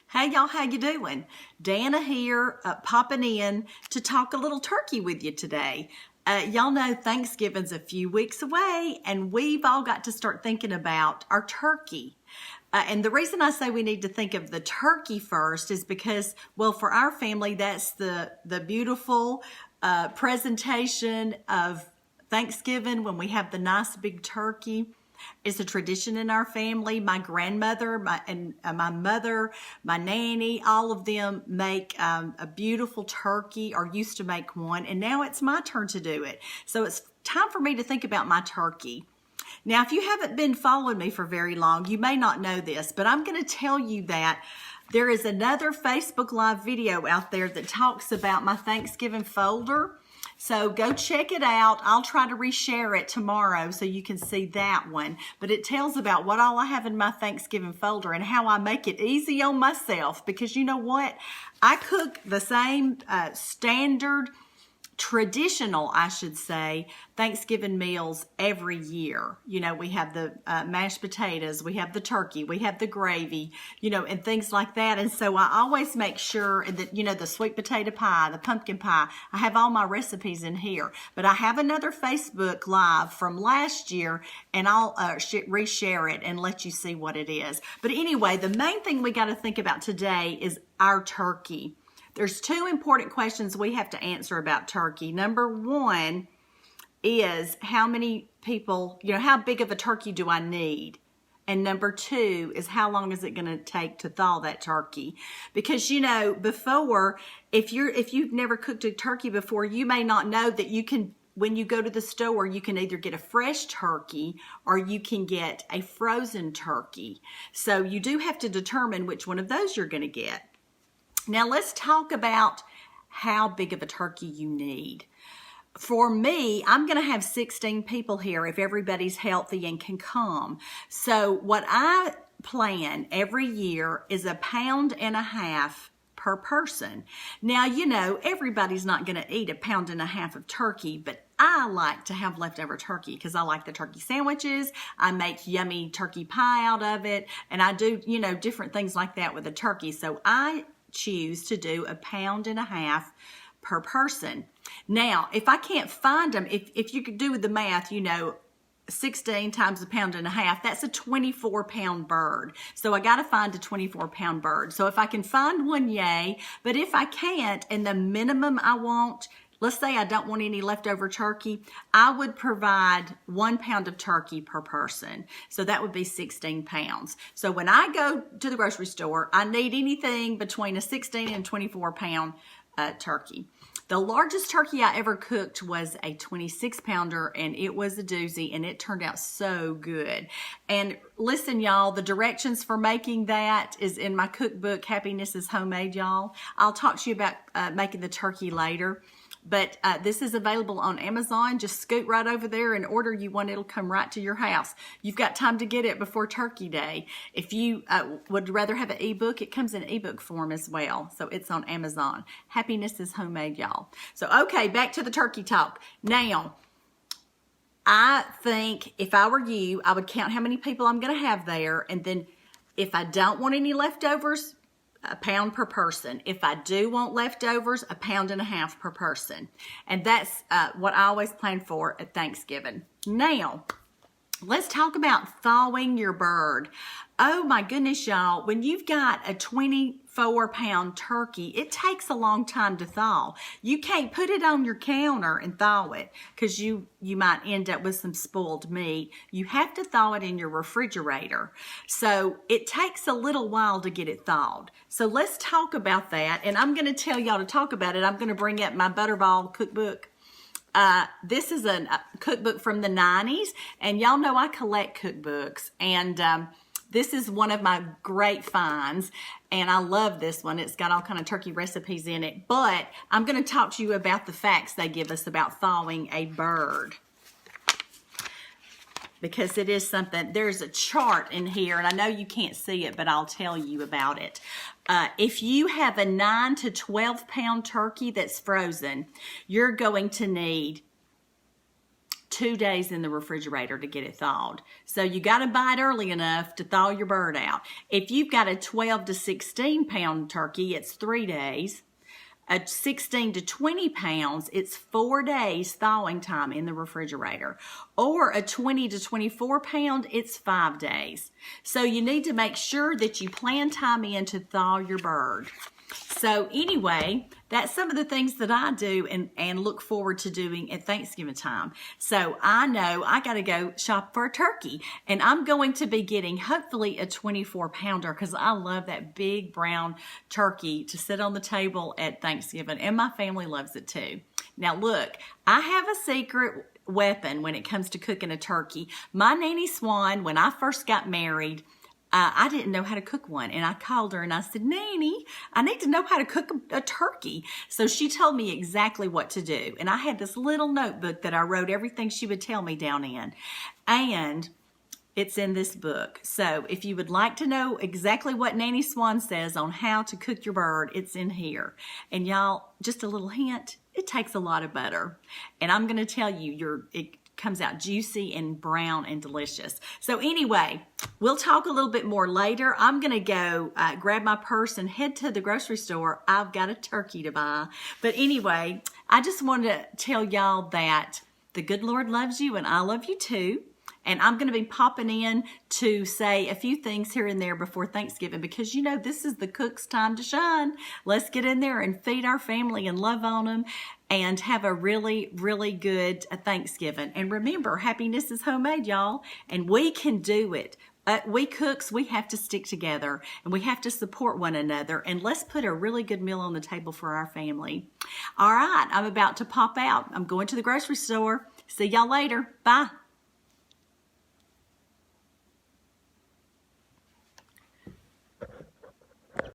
Hey y'all, how you doing? Danna here, popping in to talk a little turkey with you today. Y'all know Thanksgiving's a few weeks away, and we've all got to start thinking about our turkey. And the reason I say we need to think of the turkey first is because, well, for our family, that's the beautiful presentation of Thanksgiving when we have the nice big turkey. It's a tradition in our family. My grandmother, my mother, my nanny, all of them make a beautiful turkey, or used to make one, and now it's my turn to do it. So it's time for me to think about my turkey. Now, if you haven't been following me for very long, you may not know this, but I'm going to tell you that there is another Facebook Live video out there that talks about my Thanksgiving folder. So go check it out. I'll try to reshare it tomorrow so you can see that one. But it tells about what all I have in my Thanksgiving folder and how I make it easy on myself. Because you know what? I cook the same standard, traditional, I should say, Thanksgiving meals every year. You know, we have the mashed potatoes, we have the turkey, we have the gravy, you know, and things like that. And so I always make sure that, you know, the sweet potato pie, the pumpkin pie, I have all my recipes in here. But I have another Facebook Live from last year, and I'll reshare it and let you see what it is. But anyway, the main thing we got to think about today is our turkey. There's two important questions we have to answer about turkey. Number one is how many people, you know, how big of a turkey do I need? And number two is how long is it going to take to thaw that turkey? Because, you know, before, if you've never cooked a turkey before, you may not know that you can, when you go to the store, you can either get a fresh turkey or you can get a frozen turkey. So you do have to determine which one of those you're going to get. Now let's talk about how big of a turkey you need. For me, I'm going to have 16 people here if everybody's healthy and can come. So what I plan every year is 1.5 pounds per person. Now, you know, everybody's not going to eat 1.5 pounds of turkey, but I like to have leftover turkey because I like the turkey sandwiches. I make yummy turkey pie out of it, and I do, you know, different things like that with the turkey. So I choose to do 1.5 pounds per person. Now, if I can't find them, if you could do the math, you know, 16 times 1.5 pounds, that's a 24-pound bird. So I got to find a 24-pound bird. So if I can find one, yay. But if I can't, and the minimum I want, let's say I don't want any leftover turkey, I would provide 1 pound of turkey per person. So that would be 16 pounds. So when I go to the grocery store, I need anything between a 16 and 24 pound turkey. The largest turkey I ever cooked was a 26-pounder, and it was a doozy, and it turned out so good. And listen, y'all, the directions for making that is in my cookbook, Happiness is Homemade, y'all. I'll talk to you about making the turkey later. But this is available on Amazon. Just scoot right over there and order you one. It'll come right to your house. You've got time to get it before Turkey Day. If you would rather have an ebook, it comes in ebook form as well. So it's on Amazon. Happiness is Homemade, y'all. So, okay, back to the turkey talk. Now, I think if I were you, I would count how many people I'm going to have there. And then if I don't want any leftovers, 1 pound per person. If I do want leftovers, 1.5 pounds per person. And that's what I always plan for at Thanksgiving. Now, let's talk about thawing your bird. Oh my goodness, y'all. When you've got a 24-pound turkey, it takes a long time to thaw. You can't put it on your counter and thaw it because you might end up with some spoiled meat. You have to thaw it in your refrigerator. So it takes a little while to get it thawed. So let's talk about that. And I'm going to tell y'all to talk about it. I'm going to bring up my Butterball cookbook. This is a cookbook from the 90s, and y'all know I collect cookbooks, and this is one of my great finds, and I love this one. It's got all kind of turkey recipes in it, but I'm going to talk to you about the facts they give us about thawing a bird, because it is something. There's a chart in here, and I know you can't see it, but I'll tell you about it. If you have a 9 to 12 pound turkey that's frozen, you're going to need 2 days in the refrigerator to get it thawed. So you got to buy it early enough to thaw your bird out. If you've got a 12 to 16 pound turkey, it's 3 days. A 16 to 20 pounds, it's 4 days thawing time in the refrigerator. Or a 20 to 24 pound, it's 5 days. So you need to make sure that you plan time in to thaw your bird. So anyway, that's some of the things that I do and look forward to doing at Thanksgiving time. So I know I got to go shop for a turkey, and I'm going to be getting hopefully a 24 pounder because I love that big brown turkey to sit on the table at Thanksgiving, and my family loves it too. Now look, I have a secret weapon when it comes to cooking a turkey. My Nanny Swan, when I first got married, I didn't know how to cook one, and I called her and I said, Nanny, I need to know how to cook a turkey. So she told me exactly what to do, and I had this little notebook that I wrote everything she would tell me down in, and it's in this book. So if you would like to know exactly what Nanny Swan says on how to cook your bird, it's in here. And y'all, just a little hint, it takes a lot of butter, and I'm going to tell you, it comes out juicy and brown and delicious. So anyway, we'll talk a little bit more later. I'm going to go grab my purse and head to the grocery store. I've got a turkey to buy. But anyway, I just wanted to tell y'all that the good Lord loves you and I love you too. And I'm going to be popping in to say a few things here and there before Thanksgiving because, you know, this is the cook's time to shine. Let's get in there and feed our family and love on them and have a really, really good Thanksgiving. And remember, happiness is homemade, y'all, and we can do it. We cooks, we have to stick together and we have to support one another, and let's put a really good meal on the table for our family. All right, I'm about to pop out. I'm going to the grocery store. See y'all later. Bye.